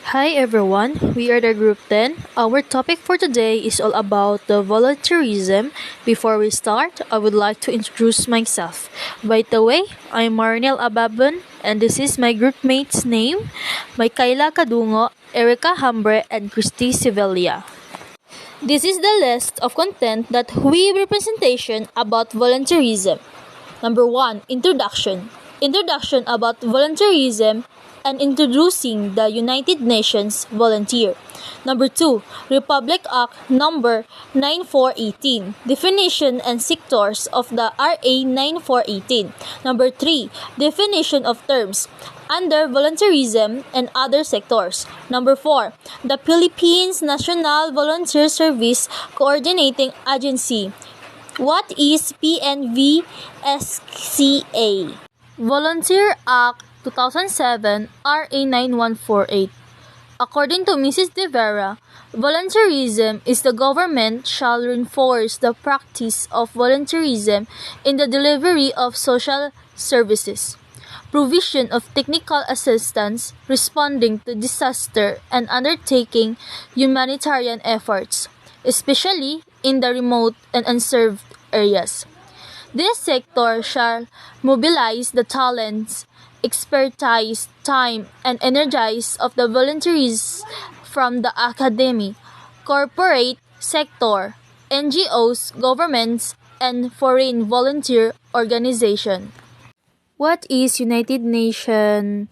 Hi everyone, we are the group 10. Our topic for today is all about the volunteerism. Before we start, I would like to introduce myself. By the way, I'm Marinel Ababon and this is my group mates' name, Michaela Kadungo, Erica Hambre, and Christy Sevilla. This is the list of content that we representation about volunteerism. Number 1. Introduction. Introduction about volunteerism and introducing the United Nations volunteer. Number 2. Republic Act Number 9418. Definition and sectors of the RA 9418. Number 3. Definition of terms under volunteerism and other sectors. Number 4. The Philippines National Volunteer Service Coordinating Agency. What is PNVSCA? Volunteer Act 2007 RA 9148. According to Mrs. De Vera, volunteerism is the government shall reinforce the practice of volunteerism in the delivery of social services, provision of technical assistance, responding to disaster, and undertaking humanitarian efforts, especially in the remote and unserved areas. This sector shall mobilize the talents, expertise, time, and energies of the volunteers from the academy, corporate sector, NGOs, governments, and foreign volunteer organizations. What is United Nations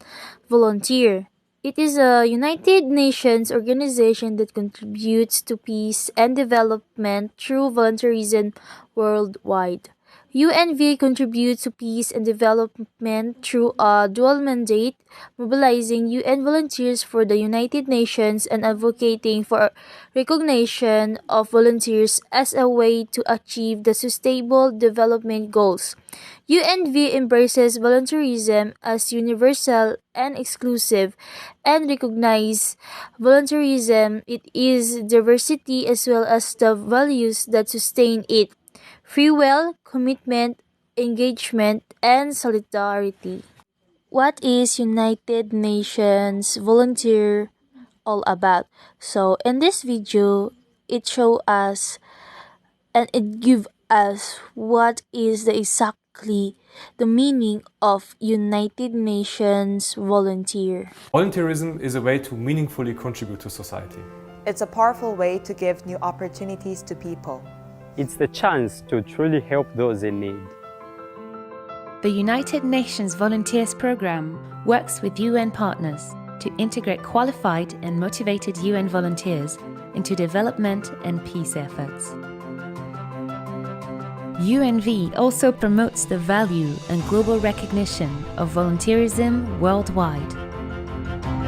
Volunteer? It is a United Nations organization that contributes to peace and development through volunteerism worldwide. UNV contributes to peace and development through a dual mandate, mobilizing UN volunteers for the United Nations and advocating for recognition of volunteers as a way to achieve the Sustainable Development Goals. UNV embraces volunteerism as universal and exclusive and recognizes volunteerism it is diversity as well as the values that sustain it: free will, commitment, engagement, and solidarity. What is United Nations Volunteer all about? So in this video, it show us and it give us what is exactly the meaning of United Nations volunteer. Volunteerism is a way to meaningfully contribute to society. It's a powerful way to give new opportunities to people. It's the chance to truly help those in need. The United Nations Volunteers Programme works with UN partners to integrate qualified and motivated UN volunteers into development and peace efforts. UNV also promotes the value and global recognition of volunteerism worldwide.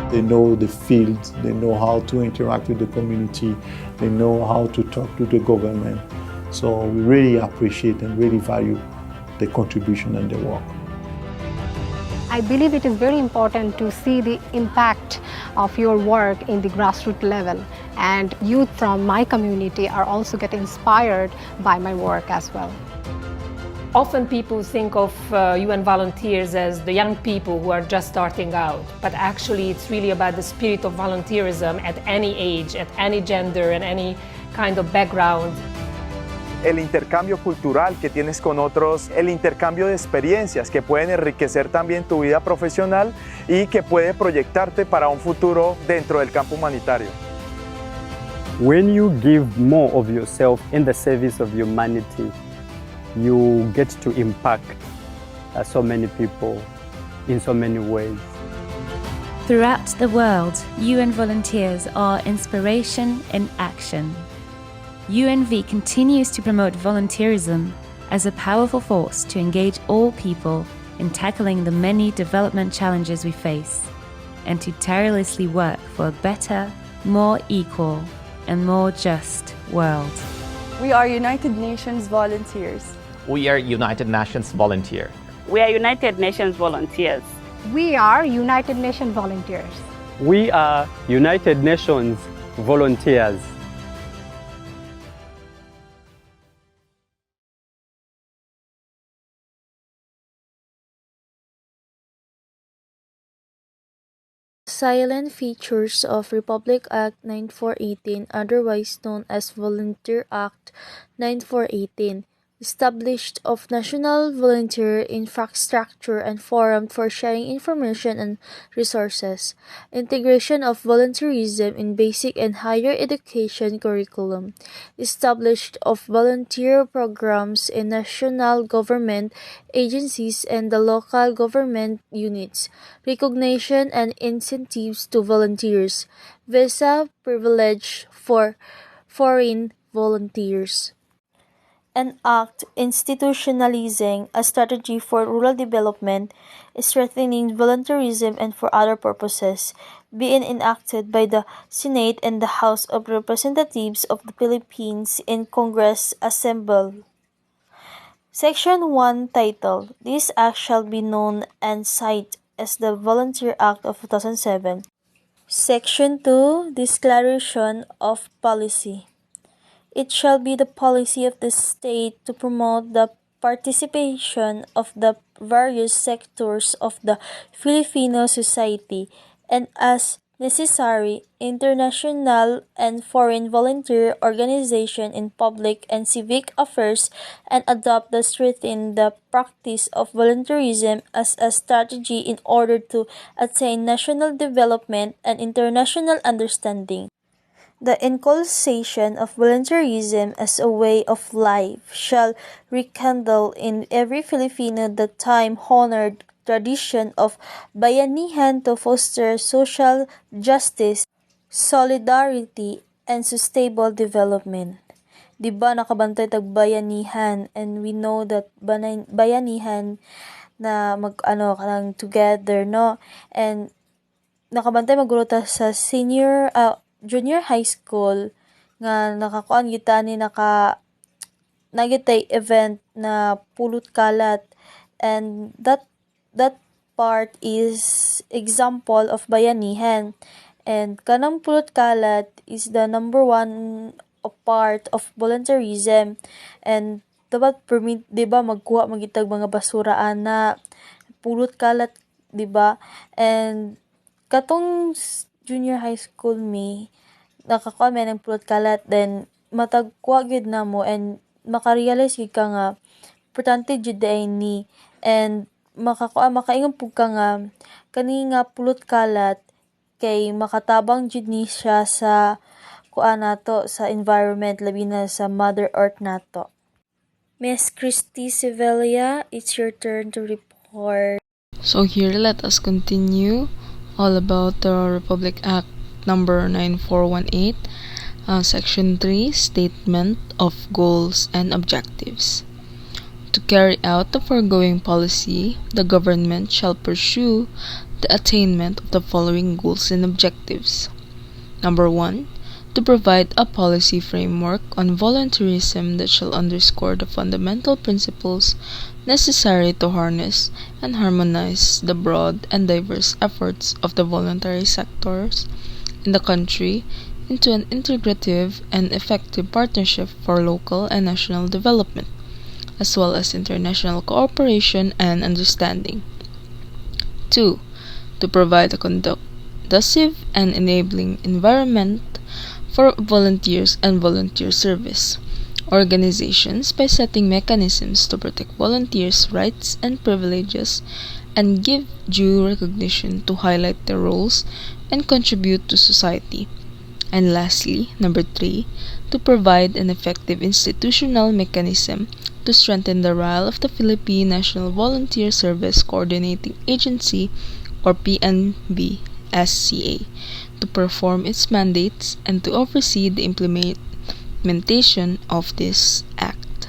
They know the field, they know how to interact with the community, they know how to talk to the government. So we really appreciate and really value the contribution and the work. I believe it is very important to see the impact of your work in the grassroots level, and youth from my community are also getting inspired by my work as well. Often people think of UN volunteers as the young people who are just starting out, but actually it's really about the spirit of volunteerism at any age, at any gender, and any kind of background. El intercambio cultural que tienes con otros, el intercambio de experiencias que pueden enriquecer también tu vida profesional y que puede proyectarte para un futuro dentro del campo humanitario. When you give more of yourself in the service of humanity, you get to impact so many people in so many ways. Throughout the world, UN volunteers are inspiration in action. UNV continues to promote volunteerism as a powerful force to engage all people in tackling the many development challenges we face, and to tirelessly work for a better, more equal, and more just world. We are United Nations volunteers. We are United Nations volunteer. We are United Nations volunteers. We are United Nations volunteers. We are United Nations volunteers. salient features of Republic Act 9418, otherwise known as Volunteer Act 9418, established of national volunteer infrastructure and forum for sharing information and resources, integration of volunteerism in basic and higher education curriculum, established of volunteer programs in national government agencies and the local government units, recognition and incentives to volunteers, visa privilege for foreign volunteers. An act institutionalizing a strategy for rural development, strengthening volunteerism and for other purposes, being enacted by the Senate and the House of Representatives of the Philippines in Congress assembled. Section 1 titled, "This Act shall be known and cited as the Volunteer Act of 2007. Section 2 Declaration of Policy. It shall be the policy of the state to promote the participation of the various sectors of the Filipino society and as necessary international and foreign volunteer organization in public and civic affairs and adopt the strengthen the practice of volunteerism as a strategy in order to attain national development and international understanding. The inculcation of volunteerism as a way of life shall rekindle in every Filipino the time-honored tradition of bayanihan to foster social justice, solidarity, and sustainable development." Diba nakabantay tag bayanihan, and we know that bayanihan na kanang together, no? And nakabantay maguro ta sa junior high school nga nakakuan kita ni nagitay event na pulot kalat, and that part is example of bayanihan, and kanang pulot kalat is the number one part of volunteerism, and dapat permit, diba, magkuha magitag mga basuraan na pulot kalat, diba? And katong junior high school me, nakakuha may ng pulot kalat, then matagkuha gyud na mo and makarealize gyud ka nga importante jud day ni, and makaingon pud ka nga kani nga pulot kalat kay makatabang jud ni siya sa kuan nato sa environment, labi na sa Mother Earth nato. Miss Christy Sevilla, it's your turn to report. So here let us continue all about the Republic Act number 9418, Section 3, Statement of Goals and Objectives. To carry out the foregoing policy, the government shall pursue the attainment of the following goals and objectives. Number 1. To provide a policy framework on volunteerism that shall underscore the fundamental principles necessary to harness and harmonize the broad and diverse efforts of the voluntary sectors in the country into an integrative and effective partnership for local and national development, as well as international cooperation and understanding. 2. To provide a conducive and enabling environment for volunteers and volunteer service organizations by setting mechanisms to protect volunteers' rights and privileges and give due recognition to highlight their roles and contribute to society. And lastly, number 3, to provide an effective institutional mechanism to strengthen the role of the Philippine National Volunteer Service Coordinating Agency or PNB-SCA to perform its mandates and to oversee the implementation of this act.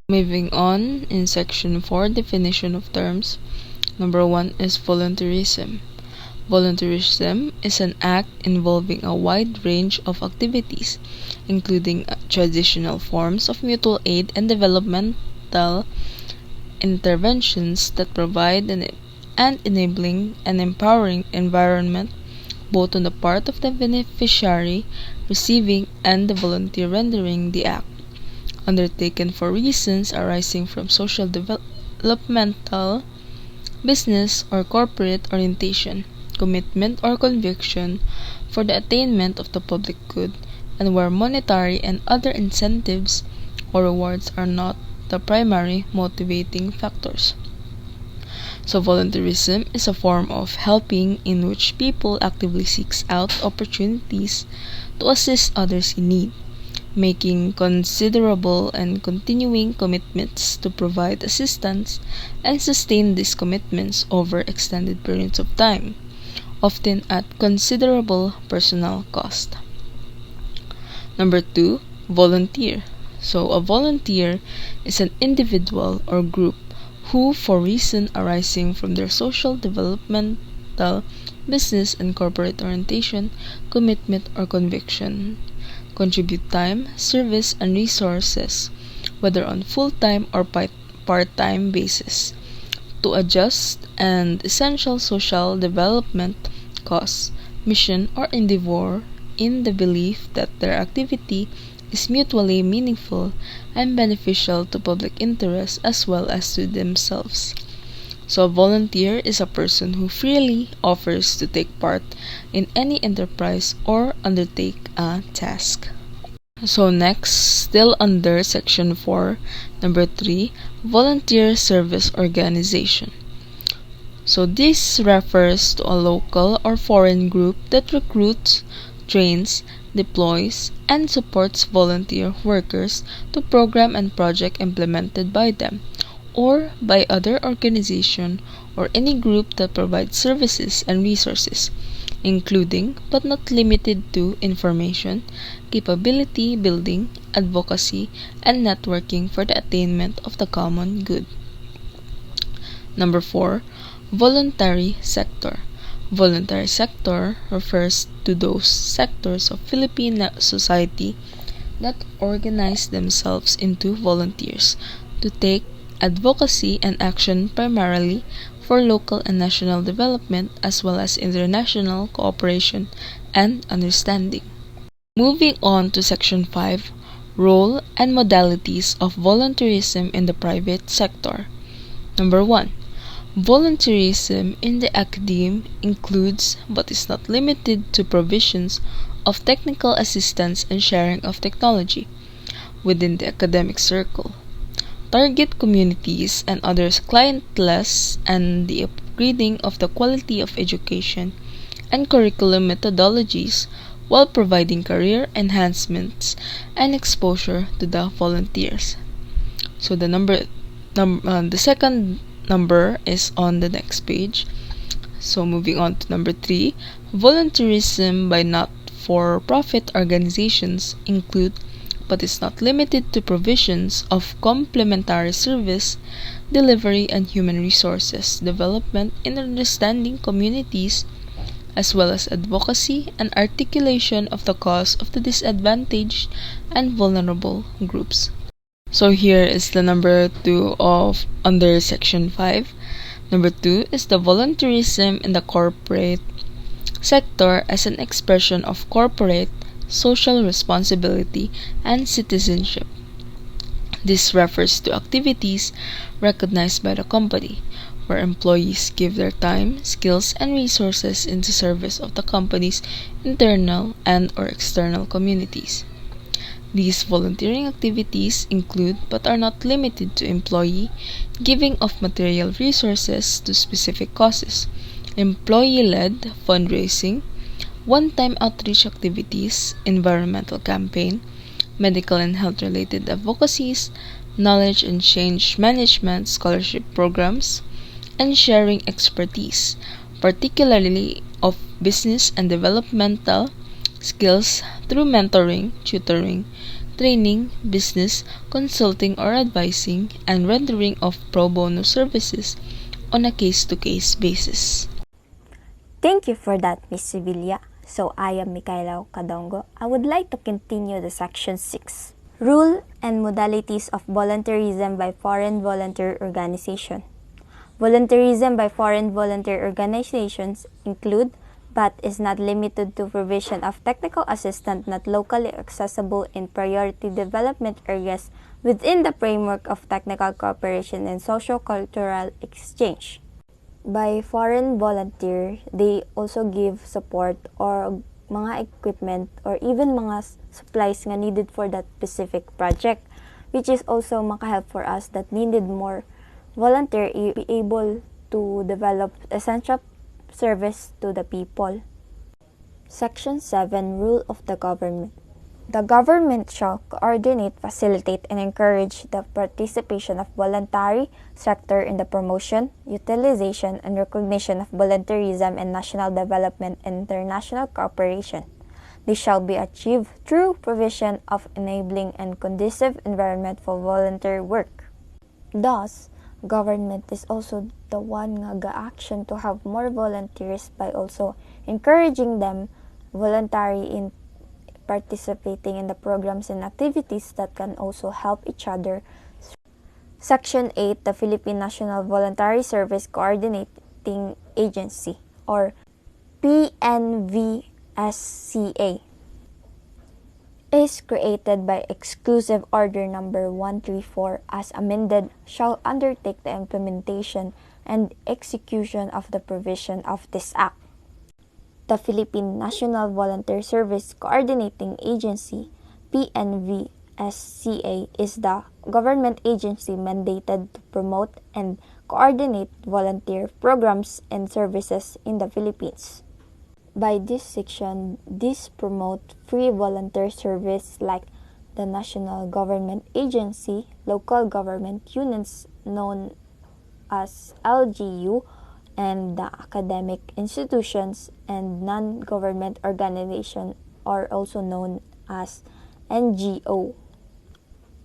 Moving on, in Section 4, definition of terms, number 1 is volunteerism. Volunteerism is an act involving a wide range of activities, including traditional forms of mutual aid and developmental interventions that provide an enabling and empowering environment both on the part of the beneficiary receiving and the volunteer rendering the act, undertaken for reasons arising from social developmental, business, or corporate orientation. commitment, or conviction for the attainment of the public good, and where monetary and other incentives or rewards are not the primary motivating factors. So volunteerism is a form of helping in which people actively seeks out opportunities to assist others in need, making considerable and continuing commitments to provide assistance and sustain these commitments over extended periods of time, often at considerable personal cost. Number 2, volunteer. So a volunteer is an individual or group who, for reason arising from their social, developmental, business, and corporate orientation, commitment, or conviction, contribute time, service, and resources, whether on full-time or part-time basis, to a just and essential social development cause, mission, or endeavor in the belief that their activity is mutually meaningful and beneficial to public interest as well as to themselves. So a volunteer is a person who freely offers to take part in any enterprise or undertake a task. So next, still under section 4, number 3, volunteer service organization. So this refers to a local or foreign group that recruits, trains, deploys, and supports volunteer workers to program and project implemented by them or by other organization or any group that provides services and resources, including but not limited to information, capability building, advocacy, and networking for the attainment of the common good. Number 4, voluntary sector. Voluntary sector refers to those sectors of Philippine society that organize themselves into volunteers to take advocacy and action primarily for local and national development as well as international cooperation and understanding. Moving on to section 5, role and modalities of volunteerism in the private sector. Number 1, volunteerism in the academe includes but is not limited to provisions of technical assistance and sharing of technology within the academic circle, target communities and others clienteles, and the upgrading of the quality of education and curriculum methodologies while providing career enhancements and exposure to the volunteers. So the second number is on the next page. So moving on to number 3, volunteerism by not-for-profit organizations include but is not limited to provisions of complementary service delivery and human resources development in understanding communities as well as advocacy and articulation of the cause of the disadvantaged and vulnerable groups. So here is the number 2 of under section 5. Number 2 is the volunteerism in the corporate sector as an expression of corporate social responsibility and citizenship. This refers to activities recognized by the company, where employees give their time, skills, and resources into service of the company's internal and/or external communities. These volunteering activities include but are not limited to employee giving of material resources to specific causes, employee-led fundraising, one-time outreach activities, environmental campaign, medical and health-related advocacies, knowledge and change management scholarship programs, and sharing expertise, particularly of business and developmental skills through mentoring, tutoring, training, business, consulting or advising, and rendering of pro bono services on a case-to-case basis. Thank you for that, Ms. Sevilla. So I am Micaela Cadongo. I would like to continue the section 6. Rule and modalities of volunteerism by foreign volunteer organization. Volunteerism by foreign volunteer organizations include but is not limited to provision of technical assistance not locally accessible in priority development areas within the framework of technical cooperation and socio-cultural exchange. By foreign volunteer, they also give support or mga equipment or even mga supplies nga needed for that specific project, which is also makahelp for us that needed more volunteer be able to develop essential service to the people. Section 7, Rule of the Government. The government shall coordinate, facilitate, and encourage the participation of voluntary sector in the promotion, utilization, and recognition of volunteerism and national development and international cooperation. This shall be achieved through provision of enabling and conducive environment for volunteer work. Thus, government is also the one nga ga-action to have more volunteers by also encouraging them voluntary in participating in the programs and activities that can also help each other. Section 8, the Philippine National Voluntary Service Coordinating Agency or PNVSCA is created by Exclusive Order Number 134 as amended shall undertake the implementation and execution of the provision of this act. The Philippine National Volunteer Service Coordinating Agency, PNVSCA, is the government agency mandated to promote and coordinate volunteer programs and services in the Philippines. By this section, this promote free volunteer service like the National Government Agency, local government units known as LGU, and the academic institutions and non-government organization are also known as NGO.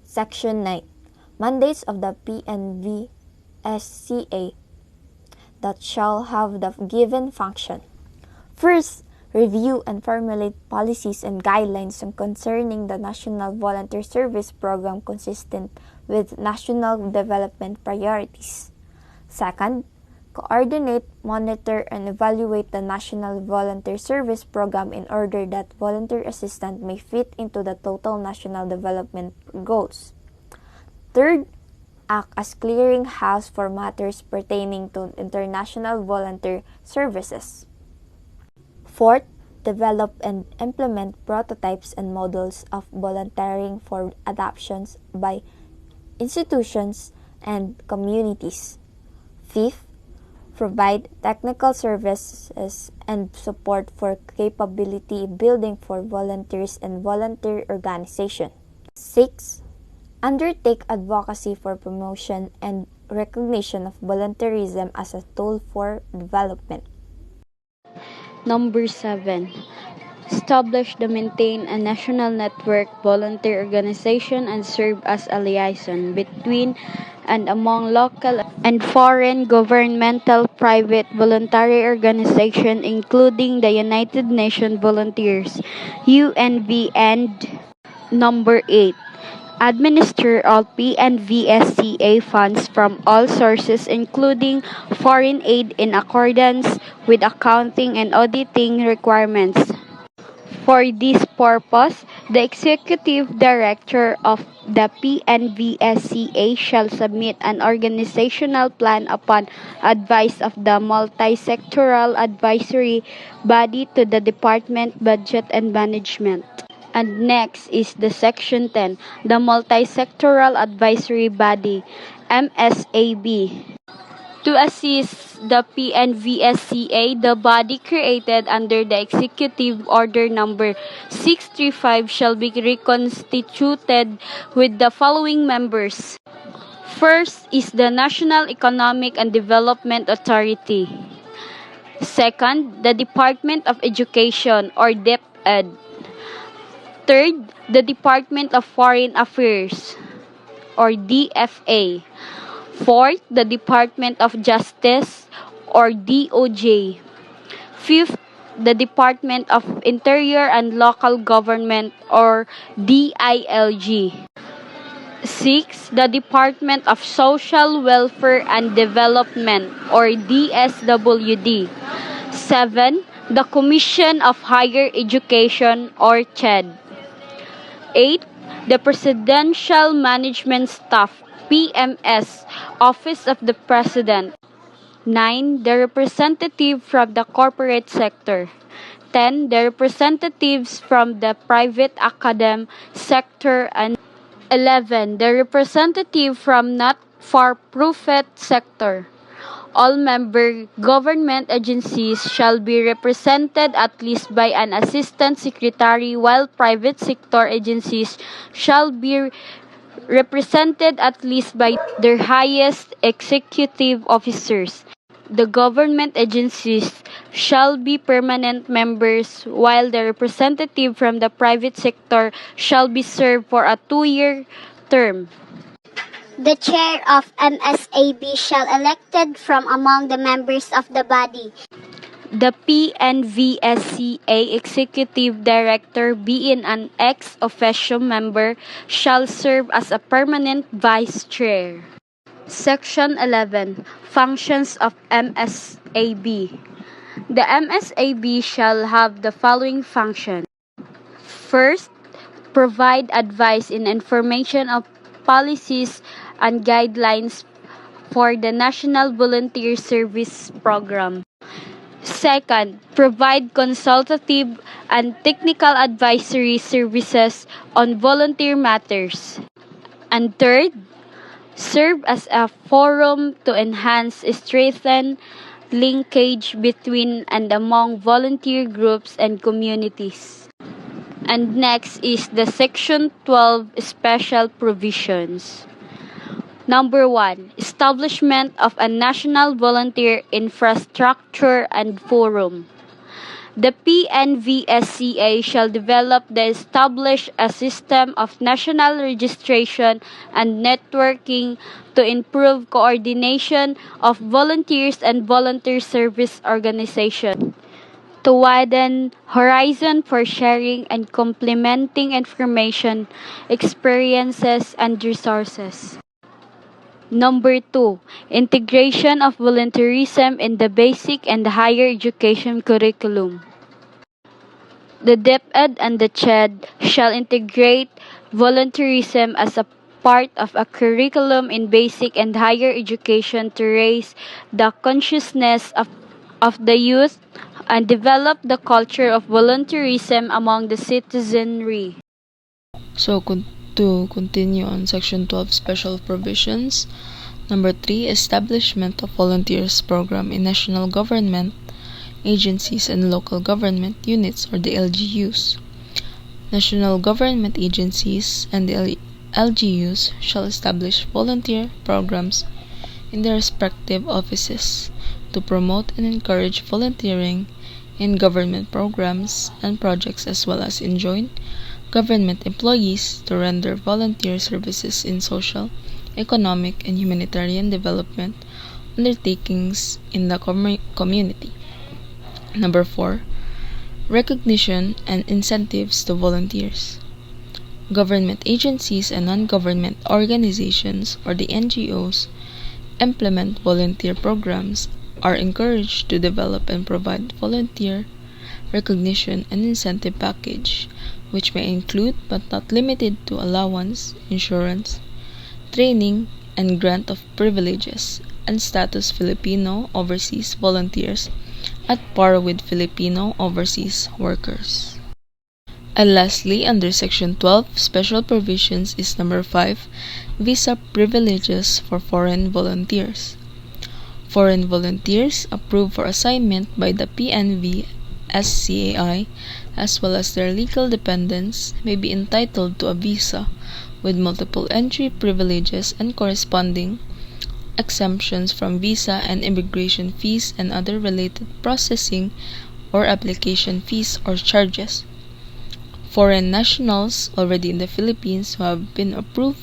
Section 9. Mandates of the PNVSCA that shall have the given function. First, review and formulate policies and guidelines concerning the National Volunteer Service Program consistent with national development priorities. Second, coordinate, monitor, and evaluate the National Volunteer Service Program in order that volunteer assistance may fit into the total national development goals. Third, act as clearinghouse for matters pertaining to international volunteer services. Fourth, develop and implement prototypes and models of volunteering for adoptions by institutions and communities. Fifth, provide technical services and support for capability building for volunteers and volunteer organization. 6. Undertake advocacy for promotion and recognition of volunteerism as a tool for development. Number 7. Establish and maintain a national network volunteer organization and serve as a liaison between and among local and foreign governmental, private, voluntary organizations including the United Nations Volunteers, UNV, and number 8. Administer all PNVSCA funds from all sources including foreign aid in accordance with accounting and auditing requirements. For this purpose, the Executive Director of the PNVSCA shall submit an organizational plan upon advice of the multi-sectoral advisory body to the Department Budget and Management. And next is the Section 10, the Multi-Sectoral Advisory Body, MSAB. To assist the PNVSCA, the body created under the Executive Order Number 635 shall be reconstituted with the following members. First is the National Economic and Development Authority. Second, the Department of Education or DepEd. Third, the Department of Foreign Affairs or DFA. Fourth, the Department of Justice or DOJ. Fifth, the Department of Interior and Local Government or DILG. Sixth, the Department of Social Welfare and Development or DSWD. 7. The Commission of Higher Education or CHED. 8. The Presidential Management Staff, PMS, Office of the President. 9. The representative from the corporate sector. 10. The representatives from the private academic sector. And 11. The representative from not-for-profit sector. All member government agencies shall be represented at least by an assistant secretary, while private sector agencies shall be represented at least by their highest executive officers. The government agencies shall be permanent members, while the representative from the private sector shall be served for a 2-year term. The chair of MSAB shall elected from among the members of the body. The PNVSCA Executive Director, being an ex officio member, shall serve as a permanent vice chair. Section 11. Functions of MSAB. The MSAB shall have the following function. First, provide advice and information of policies and guidelines for the National Volunteer Service Program. Second, provide consultative and technical advisory services on volunteer matters. And third, serve as a forum to enhance, strengthen linkage between and among volunteer groups and communities. And next is the Section 12 Special Provisions. Number 1. Establishment of a national volunteer infrastructure and forum. The PNVSCA shall develop the establish a system of national registration and networking to improve coordination of volunteers and volunteer service organizations, to widen horizon for sharing and complementing information, experiences, and resources. Number 2. Integration of volunteerism in the basic and higher education curriculum. The DepEd and the CHED shall integrate volunteerism as a part of a curriculum in basic and higher education to raise the consciousness of the youth and develop the culture of volunteerism among the citizenry. So, to continue on Section 12 Special Provisions, Number 3, Establishment of Volunteers Program in National Government Agencies and Local Government Units, or the LGUs. National Government Agencies and the LGUs shall establish volunteer programs in their respective offices to promote and encourage volunteering in government programs and projects, as well as enjoin government employees to render volunteer services in social, economic, and humanitarian development undertakings in the community. Number 4. Recognition and incentives to volunteers. Government agencies and non-government organizations, or the NGOs, implement volunteer programs are encouraged to develop and provide volunteer recognition and incentive package, which may include but not limited to allowance, insurance, training, and grant of privileges and status Filipino overseas volunteers at par with Filipino overseas workers. And lastly, under Section 12, Special Provisions is Number 5, Visa Privileges for Foreign Volunteers. Foreign volunteers approved for assignment by the PNV SCAI, as well as their legal dependents, may be entitled to a visa with multiple entry privileges and corresponding exemptions from visa and immigration fees and other related processing or application fees or charges. Foreign nationals already in the Philippines who have been approved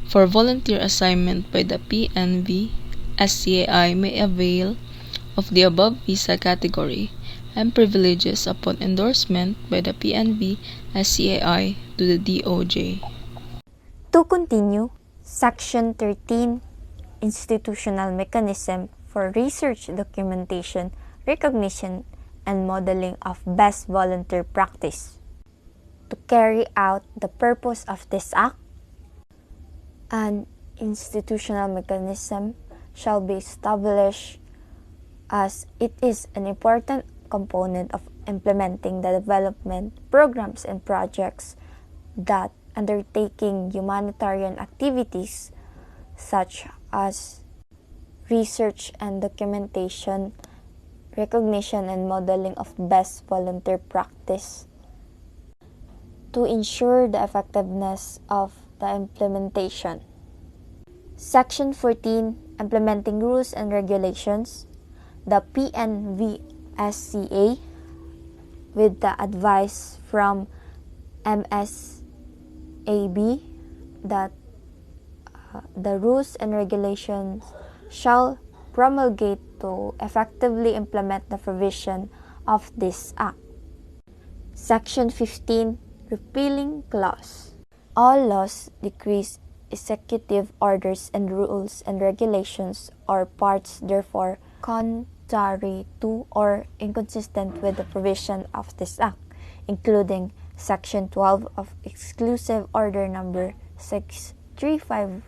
for volunteer assignment by the PNV SCAI may avail of the above visa category and privileges upon endorsement by the PNV SCAI to the DOJ. To continue, Section 13, Institutional Mechanism for Research, Documentation, Recognition, and Modeling of Best Volunteer Practice. To carry out the purpose of this Act, an institutional mechanism shall be established as it is an important component of implementing the development programs and projects that undertaking humanitarian activities such as research and documentation, recognition and modeling of best volunteer practice to ensure the effectiveness of the implementation. Section 14, Implementing Rules and Regulations. The PNVSCA, with the advice from MSAB, that the rules and regulations shall promulgate to effectively implement the provision of this Act. Section 15, Repealing Clause. All laws, decrees, executive orders, and rules and regulations or parts therefore contrary to or inconsistent with the provision of this Act, including Section 12 of Exclusive Order Number 635,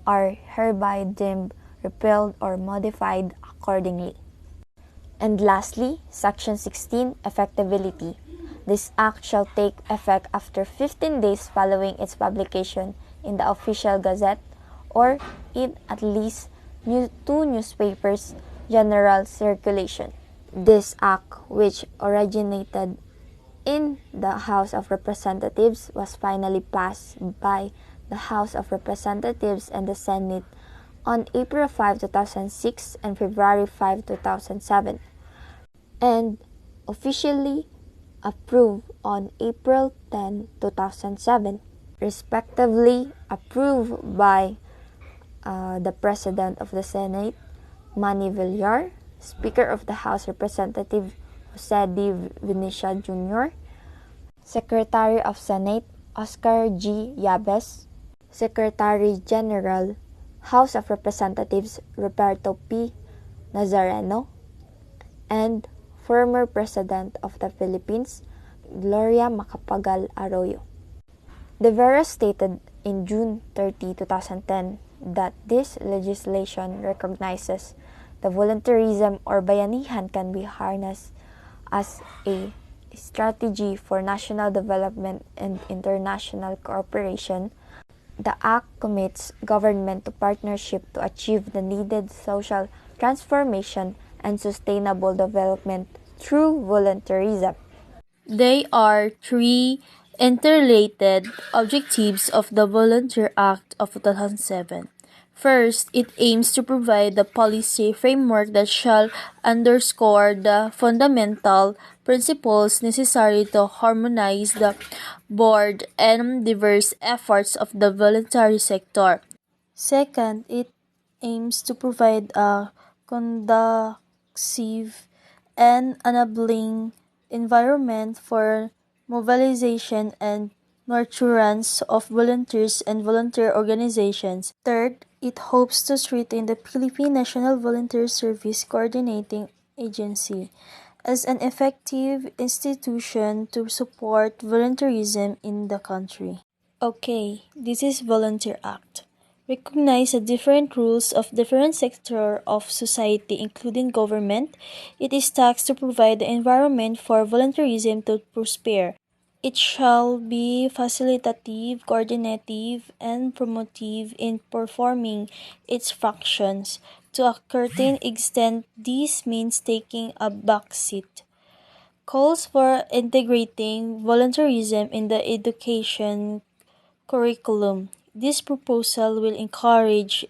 are hereby deemed repealed or modified accordingly. And lastly, Section 16, Effectability. This Act shall take effect after 15 days following its publication in the Official Gazette or in at least 2 newspapers' general circulation. This Act, which originated in the House of Representatives, was finally passed by the House of Representatives and the Senate on April 5, 2006 and February 5, 2007, and officially approved on April 10, 2007, respectively approved by the President of the Senate, Manny Villar, Speaker of the House Representative Jose D. Venecia Jr., Secretary of Senate Oscar G. Yabes, Secretary General House of Representatives Roberto P. Nazareno, and former President of the Philippines, Gloria Macapagal Arroyo. De Vera stated in June 30, 2010 that this legislation recognizes the volunteerism or bayanihan can be harnessed as a strategy for national development and international cooperation. The Act commits government to partnership to achieve the needed social transformation and sustainable development through volunteerism. They are three interrelated objectives of the Volunteer Act of 2007. First, it aims to provide the policy framework that shall underscore the fundamental principles necessary to harmonize the broad and diverse efforts of the voluntary sector. Second, it aims to provide a conducive and enabling environment for mobilization and nurturance of volunteers and volunteer organizations. Third, it hopes to strengthen the Philippine National Volunteer Service Coordinating Agency as an effective institution to support volunteerism in the country. Okay, this is Volunteer Act. Recognize the different rules of different sectors of society, including government. It is tasked to provide the environment for volunteerism to prosper. It shall be facilitative, coordinative, and promotive in performing its functions. To a certain extent, this means taking a backseat. Calls for integrating volunteerism in the education curriculum. This proposal will encourage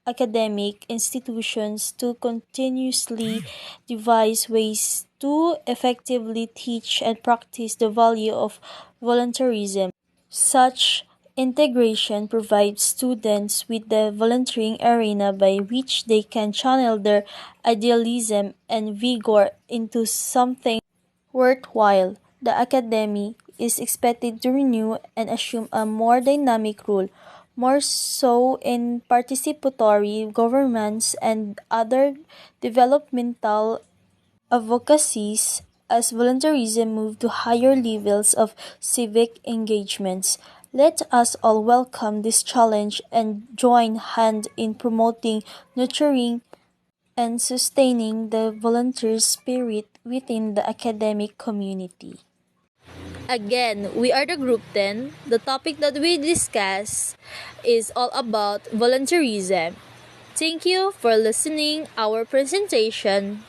academic institutions to continuously devise ways to effectively teach and practice the value of volunteerism. Such integration provides students with the volunteering arena by which they can channel their idealism and vigor into something worthwhile. The academy is expected to renew and assume a more dynamic role, more so in participatory governance and other developmental advocacies as volunteerism moves to higher levels of civic engagements. Let us all welcome this challenge and join hand in promoting, nurturing, and sustaining the volunteer spirit within the academic community. Again, we are the Group 10. The topic that we discuss is all about volunteerism. Thank you for listening our presentation.